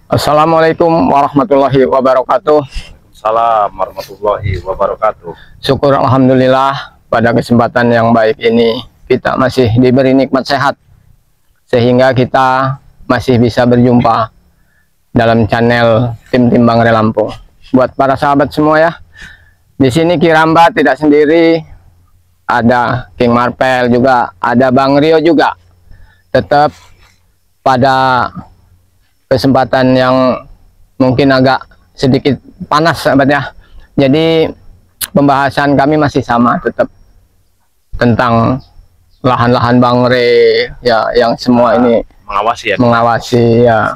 Assalamualaikum warahmatullahi wabarakatuh. Salam warahmatullahi wabarakatuh. Syukur alhamdulillah pada kesempatan yang baik ini kita masih diberi nikmat sehat sehingga kita masih bisa berjumpa dalam channel Tim Bangre Lampung. Buat para sahabat semua ya, di sini Kiramba tidak sendiri, ada King Marpel juga, ada Bang Rio juga. Tetap pada kesempatan yang mungkin agak sedikit panas sahabat ya. Jadi pembahasan kami masih sama, tetap tentang lahan-lahan Bangre ya, yang semua ini mengawasi ya.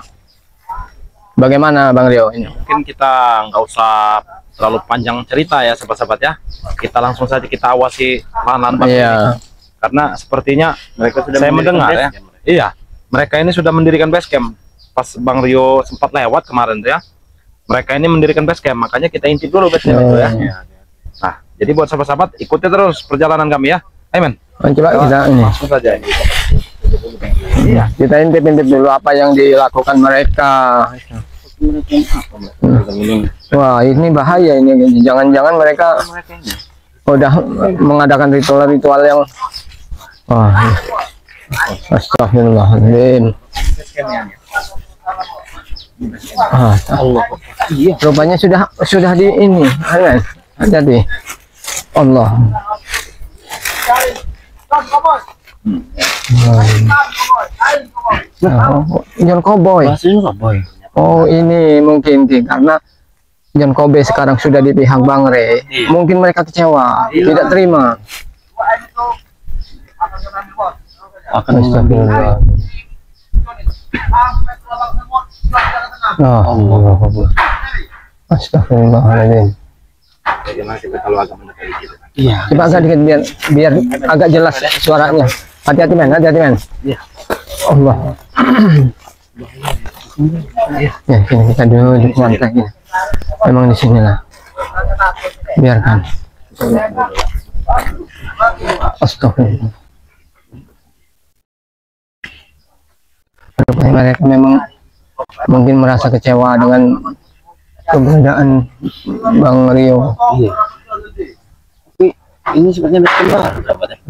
Bagaimana Bang Rio ini? Mungkin kita nggak usah terlalu panjang cerita ya sahabat-sahabat ya. Kita langsung saja kita awasi lahan-lahan Bangre ini. Karena sepertinya mereka sudah mendengar ya. Iya, mereka ini sudah mendirikan base camp. Pas Bang Rio sempat lewat kemarin tuh ya, mereka ini mendirikan base camp, makanya kita intip dulu base camp itu ya. Nah, jadi buat sahabat-sahabat ikuti terus perjalanan kami ya. Ayo men, coba kita ini langsung saja ini. Iya, kita intip-intip dulu apa yang dilakukan mereka. Wah, ini bahaya ini. Jangan-jangan mereka udah mengadakan ritual-ritual yang astagfirullahaladzim. Allah. Rupanya sudah di ini. Hati-hati. Allah. John Cowboy. Oh, ini mungkin karena John Cowboy sekarang sudah di pihak Bangre. Mungkin mereka kecewa, tidak terima. Astagfirullah. Astagfirullahaladzim. Iya. Coba agak dikit biar agak jelas suaranya. Hati-hati men, Iya. Allah. Ya, sini kita duduk santai gini. Memang di sinilah. Biarkan. Astagfirullah. Mereka memang mungkin merasa kecewa dengan keberadaan Bang Rio. Iya. Tapi ini sepertinya berkembang.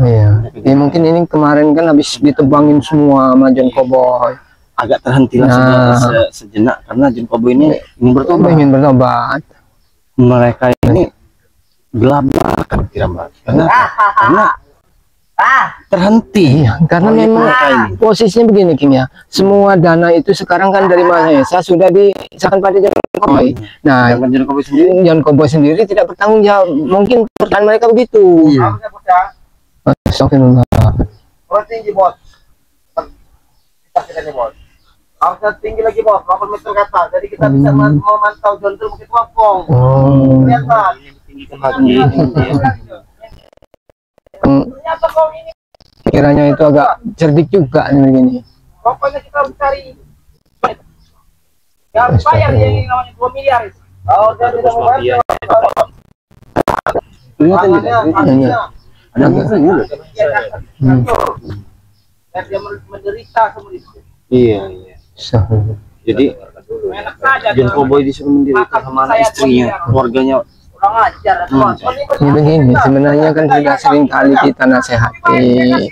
Iya. Ya, mungkin ini kemarin kan habis ditebangin semua sama John Cowboy. Agak terhentilah sejenak karena John Cowboy ini ingin bertobat. Mereka ini gelabahkan Kiramba. Karena terhenti. Iya, karena memang posisinya begini King ya, semua dana itu sekarang kan dari Mahesa sudah diserahkan pada John Cowboy. Nah, John Cowboy sendiri tidak bertanggung jawab. Mungkin pertanyaan mereka begitu. Iya. Astagfirullah. Tinggi bos. Harusnya tinggi lagi bos, 8 meter ke atas. Jadi kita bisa memantau John itu begitu wapong. Kelihatan. Kiranya itu agak cerdik juga begini. Pokoknya kita harus cari. Ya harus bayar yang namanya 2 miliar. Kalau dia tidak mau bayar, dia menderita semua itu. Iya. Jadi John Cowboy disuruh menderita sama istrinya, keluarganya. Ini begini, sebenarnya kan sudah sering kali kita nasihati,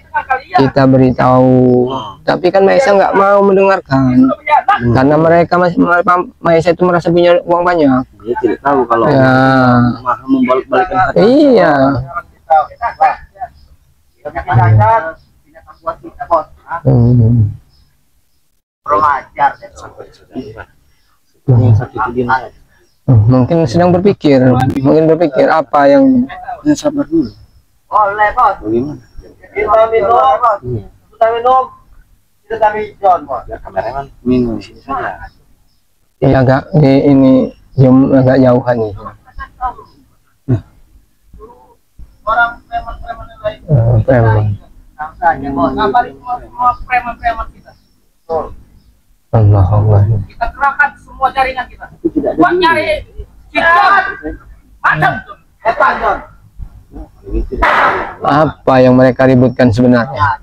kita beritahu, tapi kan Mahesa nggak mau mendengarkan, karena mereka Mahesa itu merasa punya uang banyak. Dia tidak tahu kalau maha membalik-balikan hati. Iya. Mungkin sedang berpikir, apa yang sabar dulu. Boleh bos. Bagaimana? Kita minum, kita cari John bos. Ya kameramen minum di sini saja. ya agak ini agak jauhan nih. Orang preman-preman yang lain. Preman. Ngabarin semua preman-preman kita. Allah. Kita kerahkan semua jaringan kita. Buat nyari John. Macam tuh. John. Apa yang mereka ributkan sebenarnya?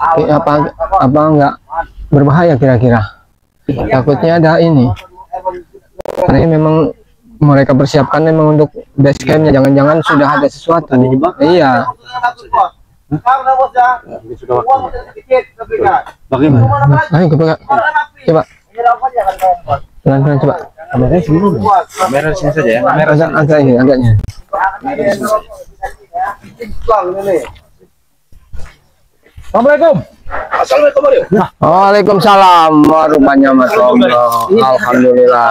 Apa enggak berbahaya kira-kira. Takutnya ada ini. Karena ini memang mereka persiapkan memang untuk base campnya. Jangan-jangan sudah ada sesuatu. Iya. Bagaimana? Ayo coba. Coba. Pelan-pelan coba. Kamera sini saja ya. Kamera Agak ini, agaknya. Assalamualaikum. Assalamualaikum. Waalaikumsalam. Rupanya Mas Allah. Alhamdulillah.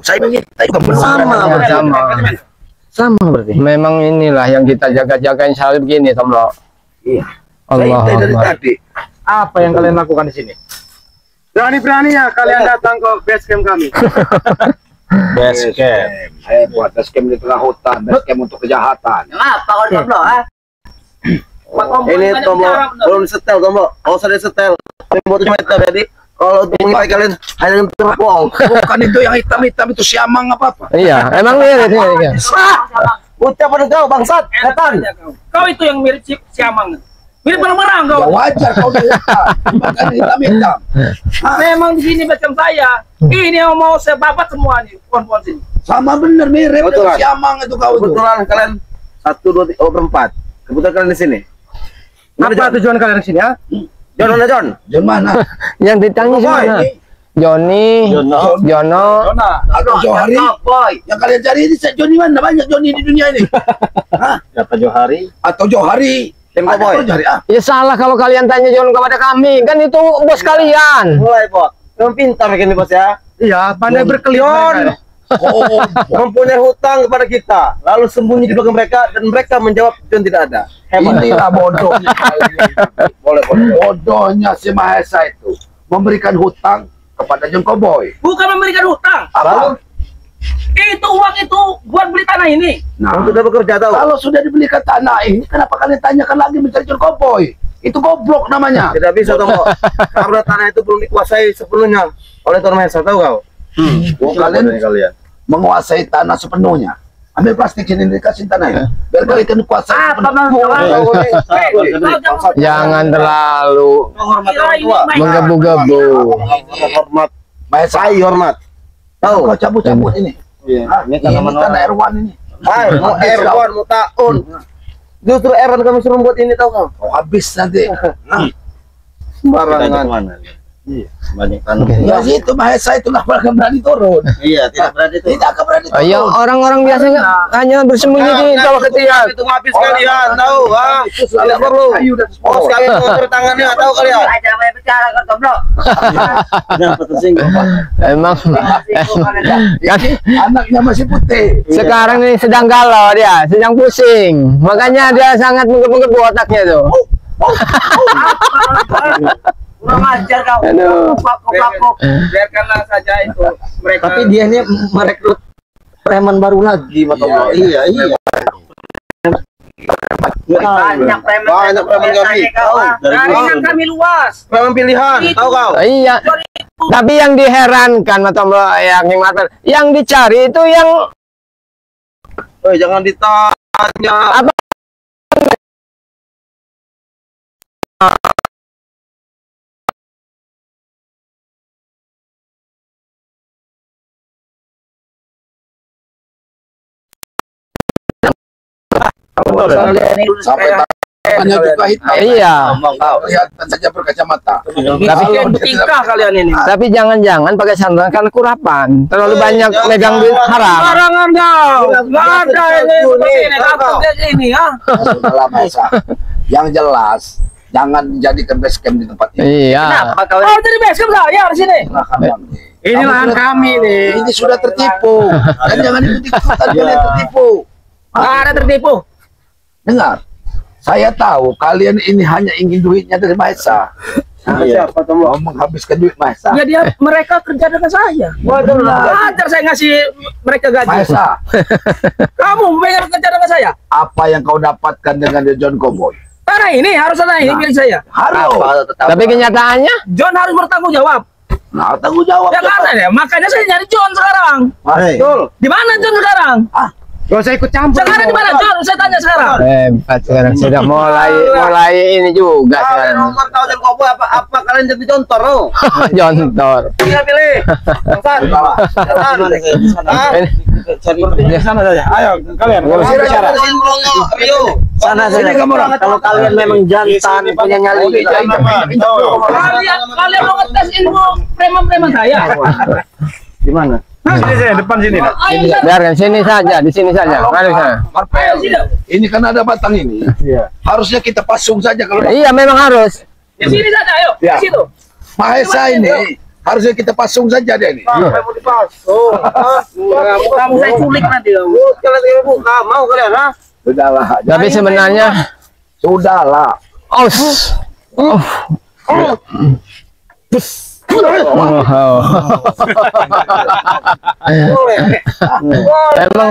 Saya bersama. Sama berarti. Memang inilah yang kita jaga-jagain selalu begini, Tomlo. Iya. Allah. Apa yang kalian lakukan di sini? Berani-beraninya kalian datang ke base camp kami. Base camp. Saya buat base camp di tengah hutan, base camp untuk kejahatan. Apa kau Tomlo? Ini Tomlo belum setel Tomlo. Kalau sudah setel, ini cuma hitam jadi. Kalau untuk mengingat kalian hanya terpong. Bukan itu yang hitam-hitam itu siamang apa-apa. Iya, emang mirip ini. Ucapan kau bangsat, setan. Kau itu yang mirip siamang. Mirip barang-barang kau. Ya wajar kau lihat. Bukan hitam-hitam. Memang di sini macam saya. Ini yang mau saya babat semua nih, pohon-pohon sini. Sama bener mirip Betulan. siamang itu kau itu. Kebetulan kalian 1, 2, 3, berempat. Kebetulan kalian di sini. Apa tujuan kalian di sini ya? John mana John? John mana? Yang ditanya mana? Joni, Jono, Atau Johari? Yang kalian cari ini Johnny mana? Banyak Johnny di dunia ini. Hah? Siapa Johari? Atau Johari? Tim Ada Cowboy. kau Johari ah? ya salah kalau kalian tanya Jono kepada kami, kan itu bos kalian. Mulai bos. Kamu pintar begini bos ya? Iya, pandai berkelion. Oh, Mempunyai hutang kepada kita, lalu sembunyi di belakang mereka dan mereka menjawab John tidak ada. Hebat. inilah bodohnya kalian. Boleh. Bodohnya si Mahesa itu memberikan hutang kepada John Cowboy. Bukan memberikan hutang. Apa? Itu uang itu buat beli tanah ini. Nah, Kamu sudah bekerja tahu? kalau sudah dibelikan tanah ini, kenapa kalian tanyakan lagi mencari John Cowboy? Itu goblok namanya. Tidak bisa Tomo. Karena tanah itu belum dikuasai sepenuhnya oleh Tuan Mahesa, tahu kau? Oh, kalian menguasai tanah sepenuhnya. Ambil plastik sini dikasih tanah ya. Biar kalian kuasai sepenuhnya. Jangan terlalu menggebu-gebu. Hormat. Mahesa, Saya hormat. tahu Tahu? kau cabut-cabut ini. Iya. Ah, ini tanah R1 ini. Hai, mau Erwan, mau Taun. Justru Erwan kami suruh buat ini tahu kau? Kau habis nanti. Nah, Sembarangan. Iya, banyak tanah. ya situ Mahesa itu nggak pernah berani turun. Iya, tidak berani itu. Tidak akan berani turun. Ya orang-orang biasanya hanya bersembunyi di bawah ketiak. Itu habis kalian, tahu? Ah, tidak perlu. Kayu dan Oh, sekali mengatur tangannya, tahu kalian? Jangan banyak bicara kau Tomlo. Kenapa tersinggung, Pak? Emang kan Anaknya masih putih. sekarang ini sedang galau dia, sedang pusing. Makanya dia sangat menggebu-gebu otaknya tuh. Kurang ajar kau. Aduh. Kapok. Biarkanlah saja itu mereka. Tapi dia ini merekrut preman baru lagi, Pak Tomo. Iya. banyak preman kami. kau. Jaringan kami luas. Preman pilihan, tahu kau? Iya. Tapi yang diherankan Matomlo yang dicari itu yang Jangan ditanya. apa? Sampai tangannya juga hitam. Iya. Kelihatan saja berkacamata. Kalian bertingkah kalian ini. Tapi jangan-jangan pakai sandaran kan kurapan. Terlalu banyak megang duit haram. Barangan kau. Nggak ada ini seperti ini. Kau kayak ini ya. Sudahlah Mahesa. Yang jelas jangan jadikan base camp di tempat ini. Iya. Kau jadi basecamp saya di sini. Ini lahan kami nih. Ini sudah tertipu. Dan jangan ikut-ikutan kalian tertipu. Ada tertipu. Dengar, saya tahu kalian ini hanya ingin duitnya dari Mahesa. Siapa Tomo? Mau menghabiskan duit Mahesa. Ya mereka kerja dengan saya. Wajar saya ngasih mereka gaji. Mahesa, Kamu pengen kerja dengan saya? apa yang kau dapatkan dengan John Cowboy? Tanah ini harus tanah ini milik saya. Harus. Tapi kenyataannya John harus bertanggung jawab. Nah, tanggung jawab. Ya karena ya, makanya saya nyari John sekarang. Betul. Di mana John sekarang? Ah, Gak usah ikut campur. Sekarang di mana, Jor? Saya tanya sekarang. Hebat sekarang sudah mulai ini juga sekarang. Nomor tahu dan koboi apa kalian jadi jontor lo? Jontor. Pilih. Sana saja. Ayo kalian. Sana saja. Kalau kalian memang jantan punya nyali. Kalian mau ngetes ilmu preman-preman saya? Di mana? Sini depan sini. Biarkan sini saja, di sini saja. Mari sana. Ini kan ada batang ini. Harusnya kita pasung saja kalau Iya, memang harus. Di sini saja, ayo. Di situ. Mahesa ini. Harusnya kita pasung saja dia ini. Mau dipasung. Kamu saya culik nanti. Kalian buka mau kalian ha? Sudahlah. Tapi sebenarnya Sudahlah. Emang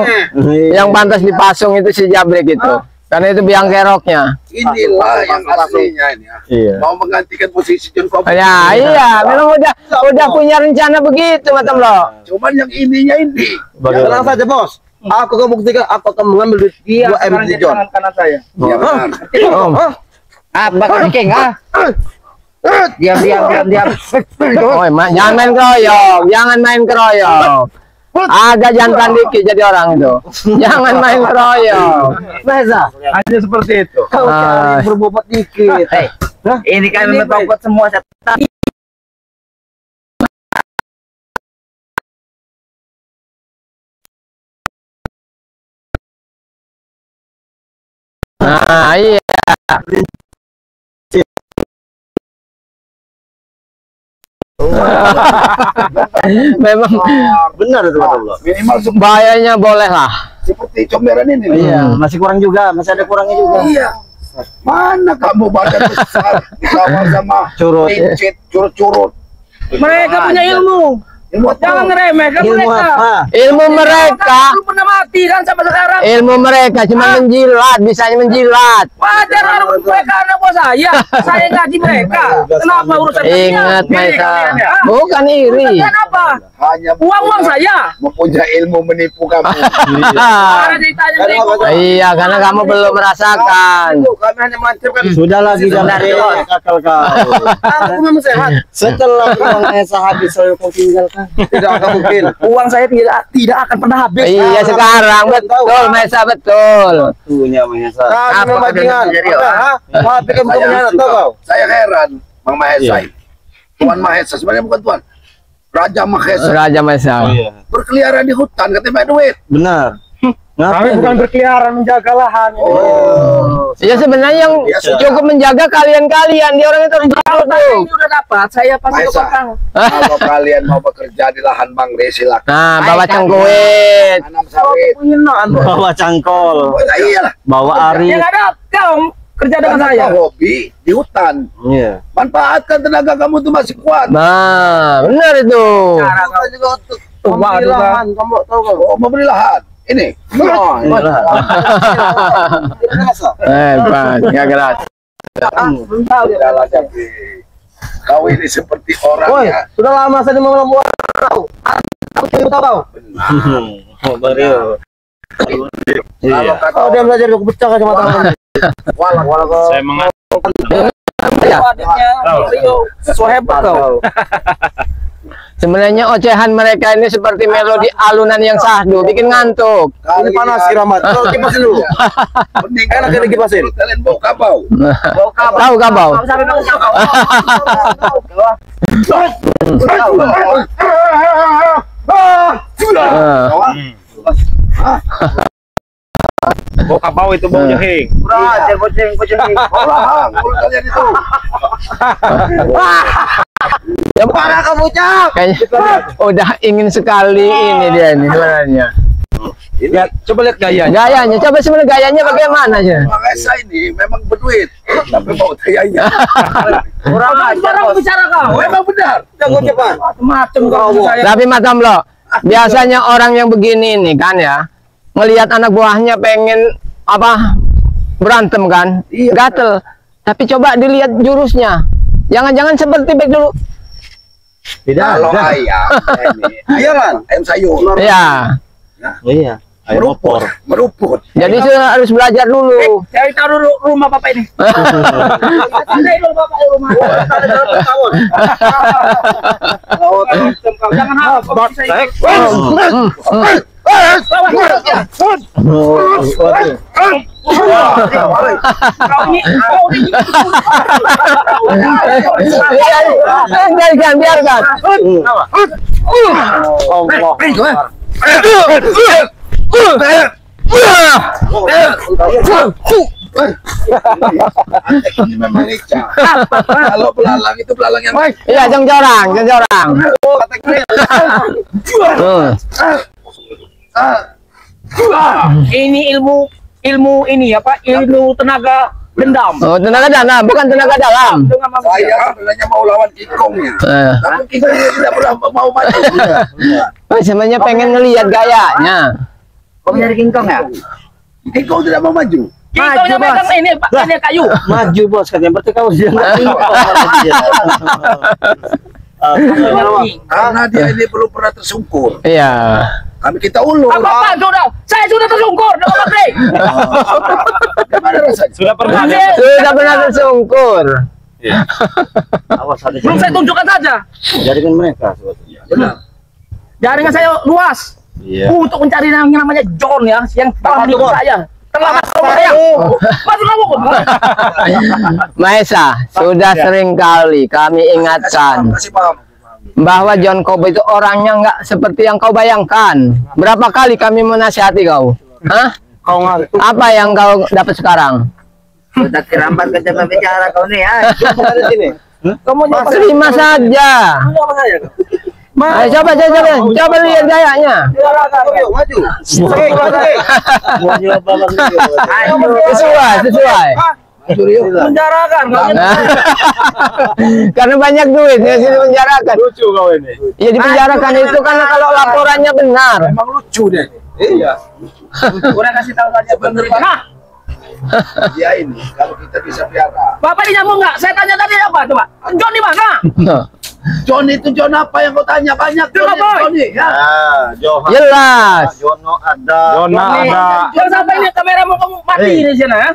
yang pantas dipasung itu si Jabrek itu. Karena itu biang keroknya. Inilah yang aslinya ini. Mau menggantikan posisi John Kobe. Ya, iya, memang udah punya rencana begitu, Matam lo. Cuman yang ininya ini. Tenang saja bos. Aku akan buktikan aku akan mengambil duit 2 M di John. Kanan saya. Iya benar. Apa kau king ah? Diam. Oh, jangan main keroyok, jangan main keroyok. Agak jantan dikit jadi orang itu. Jangan main keroyok. Masa? Hanya seperti itu. Kau cari berbobot dikit. Ini kan berbobot semua setan. Nah, iya. Memang Benar itu kata Allah. Minimal bahayanya boleh lah. seperti comberan ini. Iya, masih kurang juga, masih ada kurangnya juga. Iya. Mana kamu badan besar ditawar sama Curut. pincit, curut-curut. Mereka punya ilmu. Jangan ngeremehkan Ilmu mereka. apa? Ilmu mereka, Belum pernah mati kan sampai sekarang. ilmu mereka cuma menjilat, bisanya menjilat. Wajar orang mereka anak buah saya. Saya gaji mereka. Kenapa urusan Ingat, Maisa, bukan iri. Kenapa? Hanya Uang saya. mempunyai ilmu menipu kamu. Mana ceritanya menipu? Iya, karena kamu belum merasakan. Kami hanya mancapkan. Sudah lagi jangan akal kau. Aku memang sehat. Setelah uang Esa habis saya kau tinggalkan. Tidak akan mungkin. Uang saya tidak akan pernah habis. Iya, sekarang betul, Maisa, betul. Punya Mahesa. Apa bajingan? Mau bikin punya tahu kau? Saya heran, Bang Mahesa. Tuan Mahesa sebenarnya bukan tuan. Raja Mahesa Raja Maisa. berkeliaran di hutan katanya banyak duit. Benar. Kami bukan berkeliaran menjaga lahan. Ya sebenarnya yang cukup menjaga kalian-kalian, dia orang itu harus jago Kalau saya tuh. ini udah dapat, saya pasti ke Maisa, belakang. kalau kalian mau bekerja di lahan Bang De silakan. Nah, bawa cangkuit. Tanam sawit. Bawa cangkol, Oh, nah, iyalah. bawa Ya arit. nggak ada, kau kerja dengan Karena saya. kau hobi di hutan. Iya. Manfaatkan tenaga kamu tuh masih kuat. Nah, benar itu. Kita juga untuk Tuh, membeli waduh, lahan. Kamu tahu kau? Oh, membeli lahan. Ini. Hebat, nggak gerak. Tidaklah jadi. Kau ini seperti orang Woi, ya. sudah lama saya mau membuat tahu. Aku tahu kau. Oh, baru. Kalau kata Kau diam saja, aku pecah sama tangan. walau Saya mengaku Adiknya Rio, so hebat kau. Sebenarnya ocehan mereka ini seperti melodi alunan yang sahdu, bikin ngantuk. Ini panas kiramat. Kalau kipasin dulu. mending Enak kalian ini kipasin. Kalian bau kabau. Tahu kabau? Sampai mau bau kabau itu baunya hing. Kucing. Orang mulut kalian itu. Ya, Mana kamu cak? kayaknya udah ingin sekali ini dia ini sebenarnya. Lihat, coba lihat gayanya. Gayanya, coba sebenarnya gayanya bagaimana sih? Bang Esa ini memang berduit, tapi bau tayanya. orang bicara kau. Memang benar. Jago cepat. Macam kau saya. Tapi Matam lo, biasanya orang yang begini nih kan ya, ngelihat anak buahnya pengen apa berantem kan, gatel. Tapi coba dilihat jurusnya, jangan-jangan seperti back dulu. Kalau ayam ini, Iya kan? ayam sayur. Ya, Iya. meruput. Jadi sudah harus belajar dulu. Cari tahu dulu rumah bapak ini. Tandai dulu bapak rumah. Jangan harap bapak bisa ikut. Biarkan, biarkan. Ini memang Ica. Kalau belalang itu belalang yang baik. Iya, jorang. Ini ilmu ini apa? Ilmu tenaga dendam. Oh, tenaga dalam, bukan tenaga dalam. Dengan manusia. Saya sebenarnya mau lawan kingkongnya. Namun kingkongnya tidak pernah mau maju. Sebenarnya pengen ngelihat gayanya. Kau nyari kingkong ya? Kingkong tidak mau maju. Kingkongnya megang ini, Pak, ini kayu. Maju bos, kan yang penting kamu Karena dia ini belum pernah tersungkur. Iya. Kami kita ulur. Apa sudah? Saya sudah tersungkur dengan baterai. Gimana rasanya? Sudah pernah. Sudah pernah tersungkur. Awas ada Belum saya tunjukkan saja. jaringan mereka sebetulnya. Benar. Jaringan saya luas. Untuk mencari yang namanya John ya, yang telah menipu saya. Terlambat kalau saya. Masuk kamu. Maesa, sudah sering kali kami ingatkan Kasih paham. bahwa John Cobb itu orangnya nggak seperti yang kau bayangkan. Berapa kali kami menasihati kau? Hah? Kau ngantuk. Apa yang kau dapat sekarang? Sudah terlambat ketika bicara kau nih ya. Ada sini. Kamu Terima saja. Ayo, coba lihat gayanya. Maju. Sesuai. menjarakan. Karena banyak duit ya sini penjarakan. Lucu kau ini. Ya dipenjarakan itu karena kalau laporannya benar. Emang lucu deh. Iya. Kurang kasih tahu saja Sebenarnya. Nah, Dia ini kalau kita bisa piara. Bapak ini nyambung nggak? Saya tanya tadi apa coba? John di mana? John itu John apa yang kau tanya banyak? Coba, Boy. Johnny ya. Jelas. Jono ada. Jona ada. John sampai ini kamera mau kamu mati di sana ya?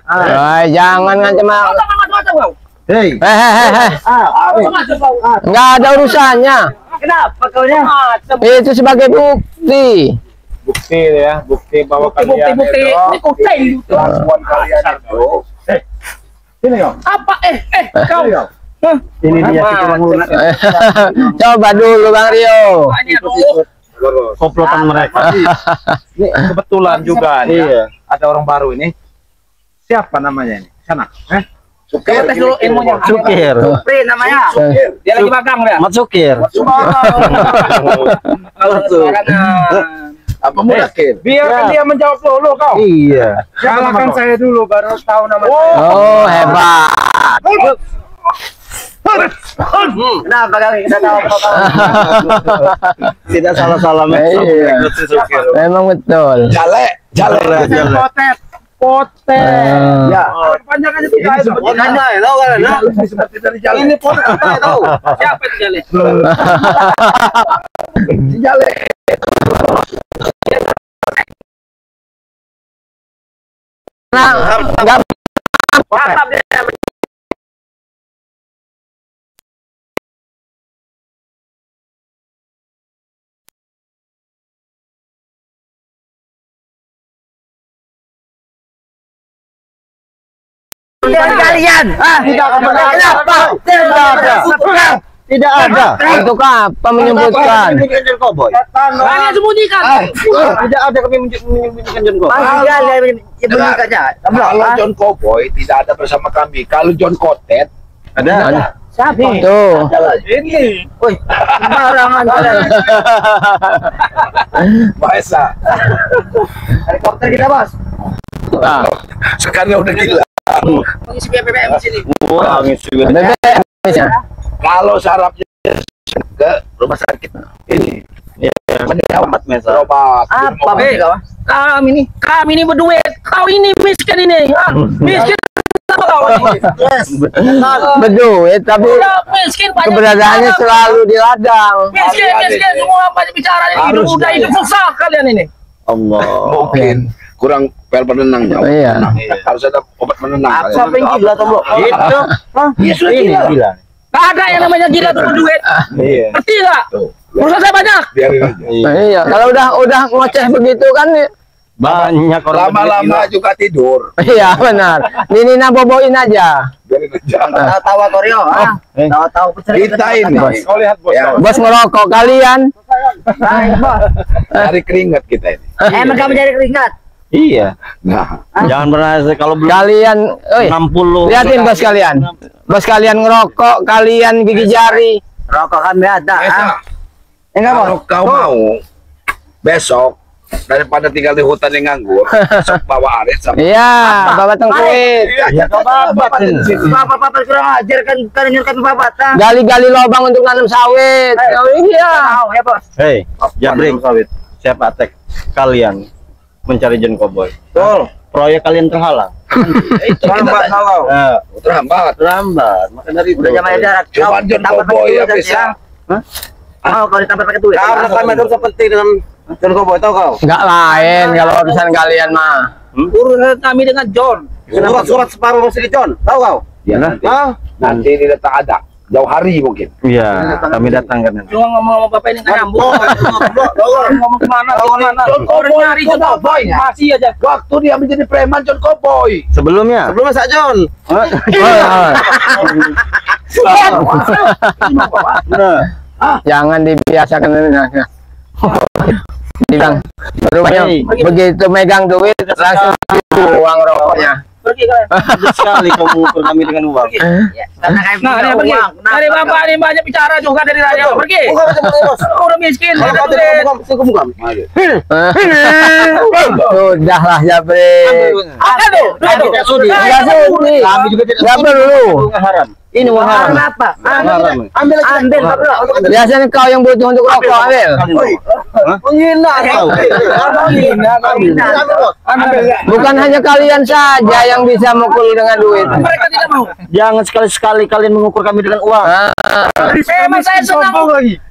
Jangan ngancam Kau aku. jangan macam-macam kau. Hei. Kau macam kau. Nggak ada urusannya. Kenapa kau nya? Itu sebagai bukti. Bukti ya, bukti bahwa kalian Bukti-bukti itu. ini kucing. Kelakuan kalian itu. Sini kau. Apa? Kau. Hah? Ini dia si pengguna. Coba dulu Bang Rio. Ini aduh. Komplotan mereka. Ini kebetulan juga nih, Iya. ya, ada orang baru ini. Siapa namanya ini? Sana. Coba tes dulu ilmunya. Sukir. Supri namanya. Dia lagi magang dia. Mat Sukir. Kalau Apa murakin? Biarkan dia menjawab dulu kau. Iya. Kalahkan saya dulu baru tahu nama saya. Oh, hebat. Kenapa kali kita tahu Tidak salah-salah Iya. Memang betul. Jale. Potet. Potet. Ya. Panjangannya tidak ada. Nanya, tahu kan? Seperti dari Jale. Ini pot tahu. Siapa itu Jale? Si Jale. Nggak Mantap dia. Kalian. Kenapa? Tidak ada. untuk apa menyebutkan? Kalian sembunyikan. Tidak ada kami menyembunyikan John Cobb. Kalau John Cowboy tidak ada bersama kami. Kalau John Kotet Ada. Siapa? Tuh. ini Woi, barangan kalian. Maesa. Helikopter kita, Bos. Ah, Sekarang udah gila. Mengisi BBM di sini. Wah, angin juga. BBM ya. Kalau sarapnya ke rumah sakit ini Mendapat mesa. berobat. Apa sih kau? Kami ini berduit. Kau ini miskin ini. Miskin apa kau? Berduit tapi Udah miskin banyak keberadaannya bicara. selalu di ladang. Miskin semua banyak bicara ini. Hidup udah hidup susah kalian ini. Allah. Mungkin kurang pel penenangnya. Oh, iya. Harus ada obat penenang. Apa yang gila tombok? Itu. Iya sudah Ini gila. gila. Nggak ada yang namanya gila tuh duit. Iya. Ngerti nggak? Urusan saya banyak. Biarin aja. Iya, kalau udah ngoceh begitu kan, Banyak orang Lama-lama juga tidur. iya benar. Nina boboin aja. Biarin aja. Tawa Koreo, tawa-tawa Kita ini. Kau lihat bos. Ya, Bos ngerokok kalian. cari keringat kita ini. Emang kamu cari keringat? Iya. Nah, Jangan pernah kalau belum Kalian, oi, 60. liatin bos kalian. Bos kalian ngerokok, kalian gigi jari. Rokok kami ada. Esa, Enggak mau. kalau kau mau besok daripada tinggal di hutan yang nganggur, besok bawa arit sama. Iya, bapak tengkuit. Iya, kau bapak di sini. Bapak kurang ajar kan nyuruh kami bapak. Gali-gali lubang untuk nanam sawit. Oh, iya. Mau ya bos. Hei, Jabrik, siapa tek kalian mencari John Cowboy? Betul. Proyek kalian terhalang. Itu kita tahu. Nah, Terhambat. terlambat. Maka dari itu. Udah zaman jarak. Cuma John Cowboy yang bisa. Oh, kalau ditambah pakai duit. Karena kami ada urusan penting dengan John Cowboy, tahu kau? Enggak lain kalau urusan kalian mah. Urusan kami dengan John. Surat separuh masih di John, tahu kau? Ya nanti. Nanti ini datang ada. Jauh hari mungkin. Iya, kami datang kan. Cuma ngomong sama bapak ini nggak nyambung. Ngomong kemana? John Cowboy Orang nyari John John Cowboy ya? masih aja. Waktu dia menjadi preman John Cowboy. Sebelumnya. Belum Mas John. Nah, Jangan dibiasakan. Bilang rupanya begitu megang duit langsung uang rokoknya. Pergi kalian. bagus sekali kamu mengukur kami dengan uang. Karena kami Nah, punya dia pergi. uang. Dari bapak ini banyak bicara juga dari raja. Pergi. Udah miskin. Nggak ada duit. Sudahlah Jabrik. Ada tuh. Tidak sudi. Enggak sudi. Kami juga tidak Enggak perlu. Uang haram. Ini uang haram. Kenapa? Haram. Ambil Biasanya kau yang butuh untuk rokok ambil. Menghina. Bukan hanya kalian saja yang bisa mukul dengan duit. Mereka tidak mau. Jangan sekali-sekali kalian mengukur kami dengan uang. Emang saya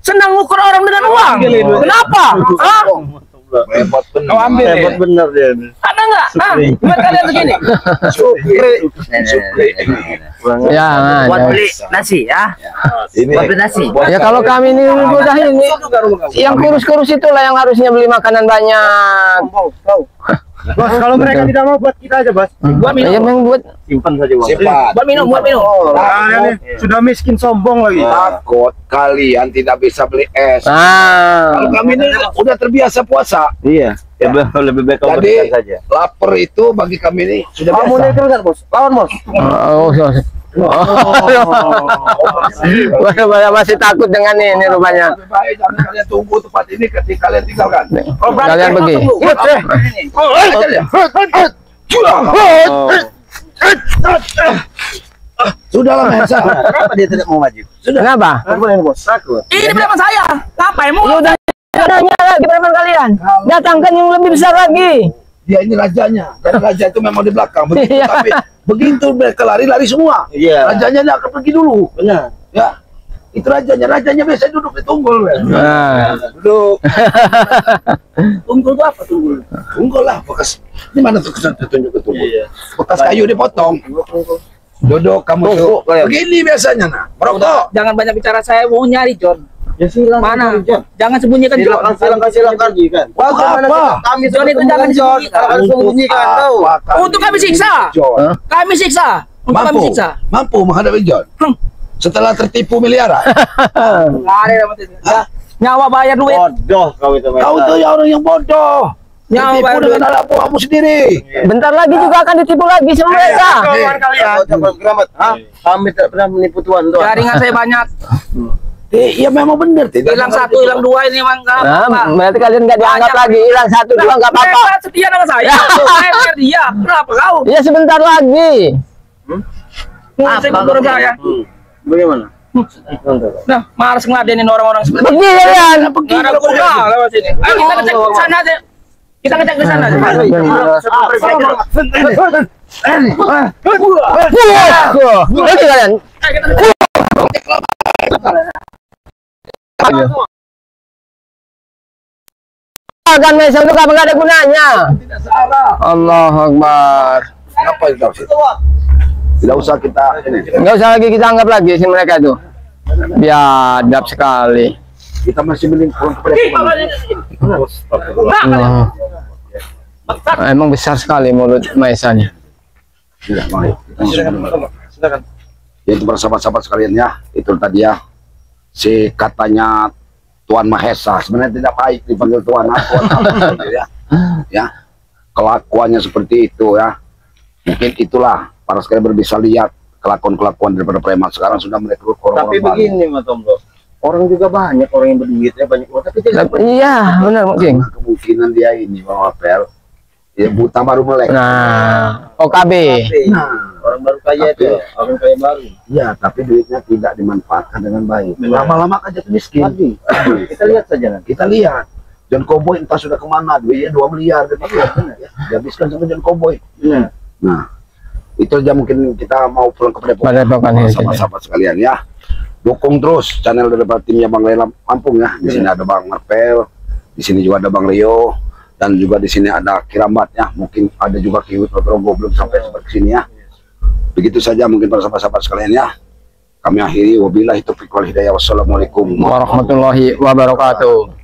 senang ngukur orang dengan uang. Kenapa? Hah? Repot bener. Kau ambil hebat bener dia. Ada nggak? Hah? Buat kalian begini. Jangan. Buat beli nasi ya. Ini. Buat beli nasi. Ya kalau kami ini udah ini, yang kurus-kurus itulah yang harusnya beli makanan banyak. Bos, kalau mereka tidak mau buat kita aja, Bos. Buat Ya minum. yang buat Simpan saja uang. Simpan. Buat minum. Buat minum. Sudah miskin sombong lagi. Takut kalian tidak bisa beli es. ah. Kalau kami ini udah terbiasa puasa. Iya. Lebih baik kau Jadi berikan saja. lapar itu bagi kami ini sudah Kamu biasa. naik Bos. Lawan, Bos. Masih takut dengan ini rupanya. Lebih baik jangan kalian tunggu tempat ini ketika kalian tinggalkan. Kalian pergi. Sudahlah Mahesa. Kenapa dia tidak mau maju? Kenapa? Bos. Takut. Ini preman saya. Ngapain mau? Ya udah adanya lagi preman kalian. Datangkan yang lebih besar lagi. Dia ini rajanya. Dan raja itu memang di belakang. Begitu, Iya. tapi begitu mereka lari semua. Iya. Rajanya tidak akan pergi dulu. Benar. Ya. Itu rajanya. Rajanya biasa duduk di tunggul. Nah. Duduk. Tunggul itu apa tunggul? Tunggul lah. Bekas. Di mana tuh tunjuk ke tunggul? Iya. Bekas kayu dipotong. Duduk kamu tuh. Begini biasanya nah. Merokok. Jangan banyak bicara, saya mau nyari John. Ya silakan. Mana? Jangan sembunyikan John. Silakan. Untuk apa? Kami John itu jangan disembunyikan. Harus sembunyikan tahu. Untuk kami siksa. John. Kami siksa. Untuk kami Mampu. siksa. Mampu menghadapi John. Setelah tertipu miliaran. Lari dapat itu. Nyawa bayar duit. Bodoh kau itu. Kau tuh ya orang yang bodoh. Nyawa Tertipu bayar duit. dengan anak buahmu sendiri. Bentar lagi juga akan ditipu lagi sama mereka. Kami tidak pernah menipu Tuhan. Jaringan saya banyak. Iya memang benar. Hilang satu, hilang dua ini emang nggak apa-apa. Nah, berarti kalian nggak dianggap Banyak. lagi. Hilang satu dua nggak apa-apa. Mereka setia dengan saya. Saya bayar dia. Kenapa kau? Ya sebentar lagi. Saya ngukur saya. Bagaimana? Nah, malas ngeladenin orang-orang seperti Pergi kalian. Nggak ada guna lewat sini. Ayo kita ngecek ke sana aja. Kita ngecek ke sana aja. Pergi kalian. Ayo kita ngecek. mendoakan Maisa untuk apa, nggak ada gunanya. Tidak salah. Allahu Akbar. Apa itu maksud? Tidak usah kita ini. Nggak usah lagi kita anggap lagi sih mereka tuh. Biadab sekali. Kita masih mending pulang kepada Tuhan. Emang besar sekali mulut Maisanya. Tidak, Bang. Silakan. Ya, itu para sahabat-sahabat sekalian ya, itu tadi ya si katanya Tuan Mahesa sebenarnya tidak baik dipanggil Tuan ya. Ya, kelakuannya seperti itu ya. Mungkin itulah para sekalian bisa lihat kelakuan daripada preman sekarang sudah merekrut orang-orang Tapi baru. begini Mas Tombro, orang juga banyak orang yang berduit ya, banyak orang, tapi tidak Iya, benar mungkin. Karena kemungkinan dia ini Bang Apel ya buta baru melek. Nah, OKB. Nah, orang baru kaya itu, orang kaya baru. ya tapi duitnya tidak dimanfaatkan dengan baik. Lama-lama kan jatuh miskin. Kita lihat saja nanti. Kita lihat John Cowboy entah sudah kemana, duitnya 2 miliar ya, dihabiskan sama John Cowboy. Nah, itu aja mungkin kita mau pulang ke Padepokan ini saja. sahabat sekalian ya. Dukung terus channel dari timnya Bang Lela Lampung ya. Di sini ada Bang Marpel, di sini juga ada Bang Rio, dan juga di sini ada Kiramat ya. Mungkin ada juga Kiwit Rotrogo belum sampai seperti sini ya. Begitu saja mungkin para sahabat-sahabat sekalian ya. Kami akhiri wabillahi taufiq wal hidayah. Wassalamualaikum Warahmatullahi wabarakatuh.